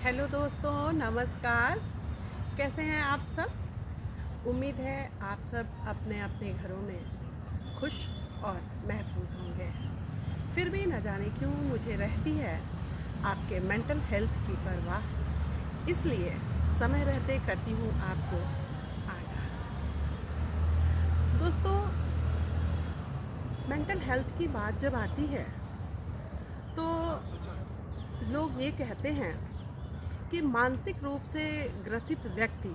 Hello दोस्तों, नमस्कार। कैसे हैं आप सब? उम्मीद है आप सब अपने अपने घरों में खुश और महफूज होंगे। फिर भी न जाने क्यों मुझे रहती है आपके मेंटल हेल्थ की परवाह, इसलिए समय रहते करती हूँ आपको आगाह। दोस्तों, मेंटल हेल्थ की बात जब आती है तो लोग ये कहते हैं कि मानसिक रूप से ग्रसित व्यक्ति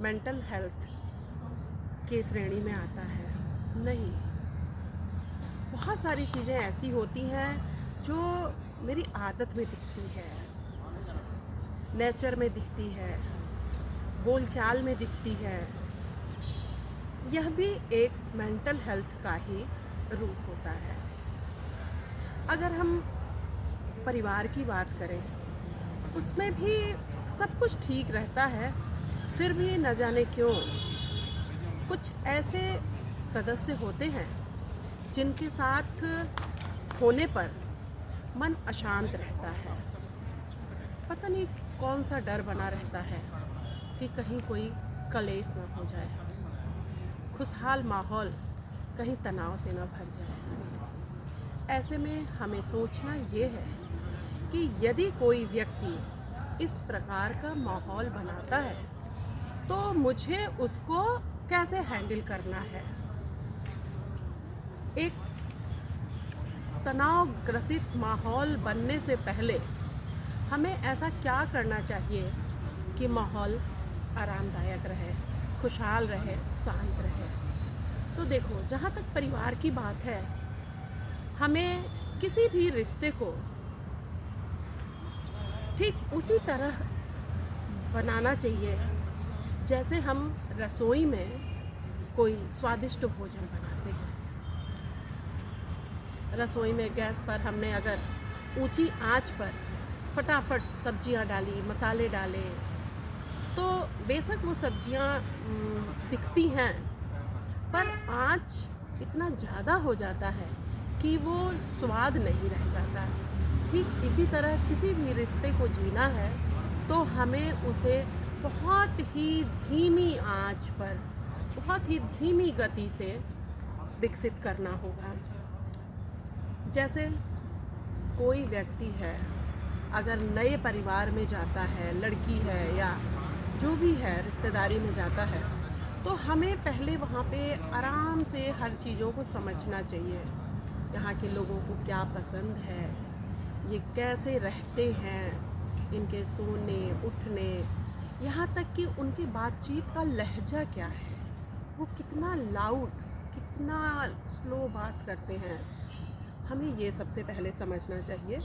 मेंटल हेल्थ की श्रेणी में आता है। नहीं, बहुत सारी चीज़ें ऐसी होती हैं जो मेरी आदत में दिखती है, नेचर में दिखती है, बोलचाल में दिखती है। यह भी एक मेंटल हेल्थ का ही रूप होता है। अगर हम परिवार की बात करें, उसमें भी सब कुछ ठीक रहता है, फिर भी न जाने क्यों कुछ ऐसे सदस्य होते हैं जिनके साथ होने पर मन अशांत रहता है। पता नहीं कौन सा डर बना रहता है कि कहीं कोई कलेश ना हो जाए, खुशहाल माहौल कहीं तनाव से ना भर जाए। ऐसे में हमें सोचना ये है कि यदि कोई व्यक्ति इस प्रकार का माहौल बनाता है तो मुझे उसको कैसे हैंडल करना है। एक तनाव ग्रसित माहौल बनने से पहले हमें ऐसा क्या करना चाहिए कि माहौल आरामदायक रहे, खुशहाल रहे, शांत रहे। तो देखो, जहाँ तक परिवार की बात है, हमें किसी भी रिश्ते को ठीक उसी तरह बनाना चाहिए जैसे हम रसोई में कोई स्वादिष्ट भोजन बनाते हैं। रसोई में गैस पर हमने अगर ऊंची आंच पर फटाफट सब्जियां डाली, मसाले डाले, तो बेशक वो सब्जियां दिखती हैं, पर आंच इतना ज़्यादा हो जाता है कि वो स्वाद नहीं रह जाता। ठीक इसी तरह किसी भी रिश्ते को जीना है तो हमें उसे बहुत ही धीमी आंच पर, बहुत ही धीमी गति से विकसित करना होगा। जैसे कोई व्यक्ति है, अगर नए परिवार में जाता है, लड़की है या जो भी है रिश्तेदारी में जाता है, तो हमें पहले वहाँ पे आराम से हर चीज़ों को समझना चाहिए। यहाँ के लोगों को क्या पसंद है, ये कैसे रहते हैं, इनके सोने उठने, यहाँ तक कि उनकी बातचीत का लहजा क्या है, वो कितना लाउड, कितना स्लो बात करते हैं। हमें ये सबसे पहले समझना चाहिए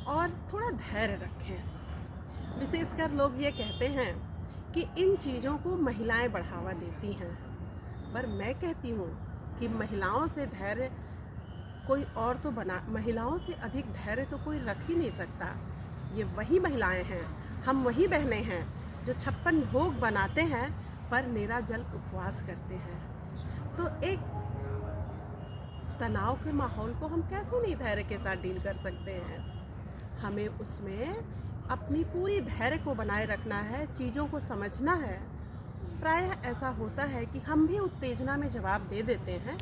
और थोड़ा धैर्य रखें। विशेषकर लोग ये कहते हैं कि इन चीज़ों को महिलाएं बढ़ावा देती हैं, पर मैं कहती हूँ कि महिलाओं से धैर्य कोई और तो महिलाओं से अधिक धैर्य तो कोई रख ही नहीं सकता। ये वही महिलाएं हैं, हम वही बहनें हैं जो 56 भोग बनाते हैं पर निर्जल उपवास करते हैं। तो एक तनाव के माहौल को हम कैसे नहीं धैर्य के साथ डील कर सकते हैं। हमें उसमें अपनी पूरी धैर्य को बनाए रखना है, चीज़ों को समझना है। प्रायः ऐसा होता है कि हम भी उत्तेजना में जवाब दे देते हैं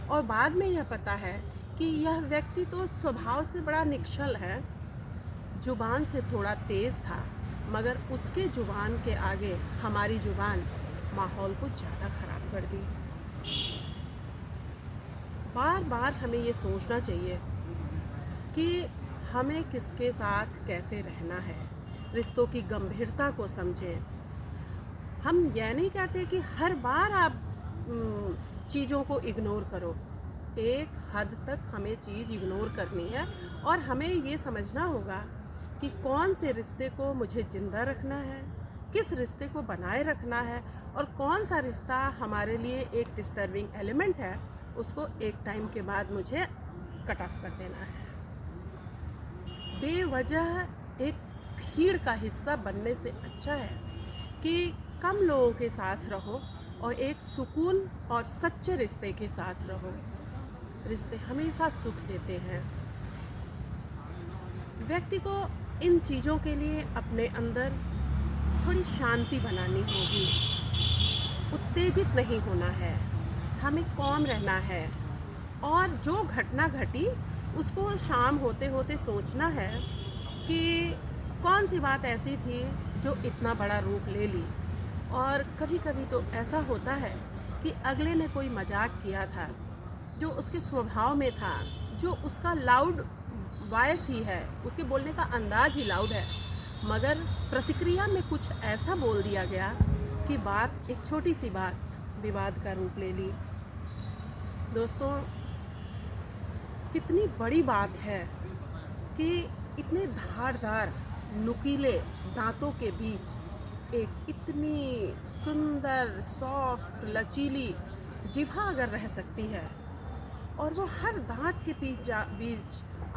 और बाद में यह पता है कि यह व्यक्ति तो स्वभाव से बड़ा निश्चल है, जुबान से थोड़ा तेज़ था, मगर उसके जुबान के आगे हमारी जुबान माहौल को ज़्यादा ख़राब कर दी। बार बार हमें ये सोचना चाहिए कि हमें किसके साथ कैसे रहना है, रिश्तों की गंभीरता को समझें। हम यह नहीं कहते कि हर बार आप चीज़ों को इग्नोर करो। एक हद तक हमें चीज़ इग्नोर करनी है और हमें ये समझना होगा कि कौन से रिश्ते को मुझे ज़िंदा रखना है, किस रिश्ते को बनाए रखना है और कौन सा रिश्ता हमारे लिए एक डिस्टर्बिंग एलिमेंट है, उसको एक टाइम के बाद मुझे कट ऑफ कर देना है। बेवजह एक भीड़ का हिस्सा बनने से अच्छा है कि कम लोगों के साथ रहो और एक सुकून और सच्चे रिश्ते के साथ रहो। रिश्ते हमेशा सुख देते हैं। व्यक्ति को इन चीज़ों के लिए अपने अंदर थोड़ी शांति बनानी होगी। उत्तेजित नहीं होना है, हमें कॉम रहना है और जो घटना घटी उसको शाम होते होते सोचना है कि कौन सी बात ऐसी थी जो इतना बड़ा रूप ले ली। और कभी कभी तो ऐसा होता है कि अगले ने कोई मजाक किया था जो उसके स्वभाव में था, जो उसका लाउड वॉइस ही है, उसके बोलने का अंदाज ही लाउड है, मगर प्रतिक्रिया में कुछ ऐसा बोल दिया गया कि बात, एक छोटी सी बात विवाद का रूप ले ली। दोस्तों, कितनी बड़ी बात है कि इतने धारदार नुकीले दांतों के बीच एक इतनी सुंदर सॉफ्ट लचीली जिह्वा अगर रह सकती है और वो हर दांत के बीच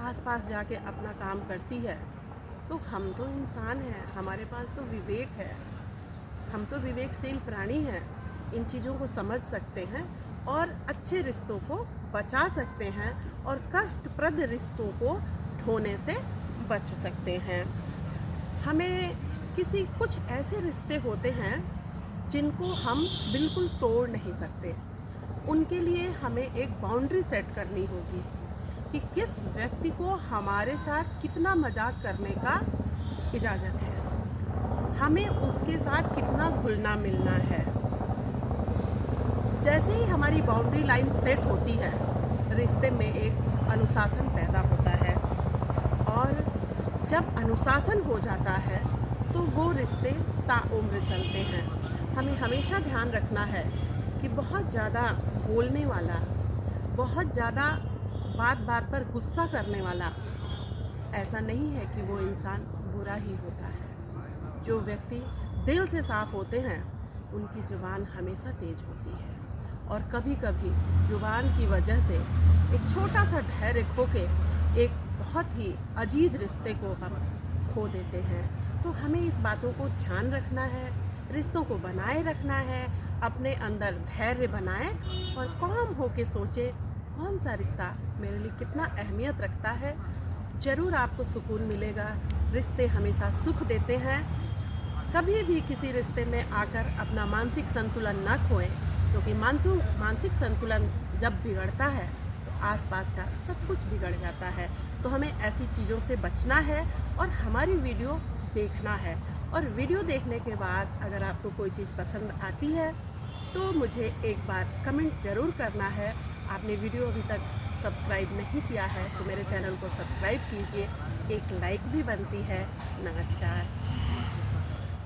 आसपास जाके अपना काम करती है, तो हम तो इंसान हैं, हमारे पास तो विवेक है, हम तो विवेकशील प्राणी हैं, इन चीज़ों को समझ सकते हैं और अच्छे रिश्तों को बचा सकते हैं और कष्टप्रद रिश्तों को ढोने से बच सकते हैं। हमें कुछ ऐसे रिश्ते होते हैं जिनको हम बिल्कुल तोड़ नहीं सकते, उनके लिए हमें एक बाउंड्री सेट करनी होगी कि किस व्यक्ति को हमारे साथ कितना मजाक करने का इजाज़त है, हमें उसके साथ कितना घुलना मिलना है। जैसे ही हमारी बाउंड्री लाइन सेट होती है, रिश्ते में एक अनुशासन पैदा होता है और जब अनुशासन हो जाता है तो वो रिश्ते ताउम्र चलते हैं। हमें हमेशा ध्यान रखना है कि बहुत ज़्यादा बोलने वाला, बहुत ज़्यादा बात बात पर गुस्सा करने वाला, ऐसा नहीं है कि वो इंसान बुरा ही होता है। जो व्यक्ति दिल से साफ़ होते हैं उनकी ज़ुबान हमेशा तेज होती है और कभी कभी ज़ुबान की वजह से एक छोटा सा धैर्य खो के एक बहुत ही अजीज रिश्ते को हम खो देते हैं। तो हमें इस बातों को ध्यान रखना है, रिश्तों को बनाए रखना है, अपने अंदर धैर्य बनाएं और काम हो के सोचें कौन सा रिश्ता मेरे लिए कितना अहमियत रखता है। ज़रूर आपको सुकून मिलेगा। रिश्ते हमेशा सुख देते हैं। कभी भी किसी रिश्ते में आकर अपना मानसिक संतुलन न खोएं, क्योंकि मानसिक संतुलन जब बिगड़ता है तो आसपास का सब कुछ बिगड़ जाता है। तो हमें ऐसी चीज़ों से बचना है और हमारी वीडियो देखना है। और वीडियो देखने के बाद अगर आपको कोई चीज़ पसंद आती है तो मुझे एक बार कमेंट ज़रूर करना है। आपने वीडियो अभी तक सब्सक्राइब नहीं किया है तो मेरे चैनल को सब्सक्राइब कीजिए, एक लाइक भी बनती है। नमस्कार।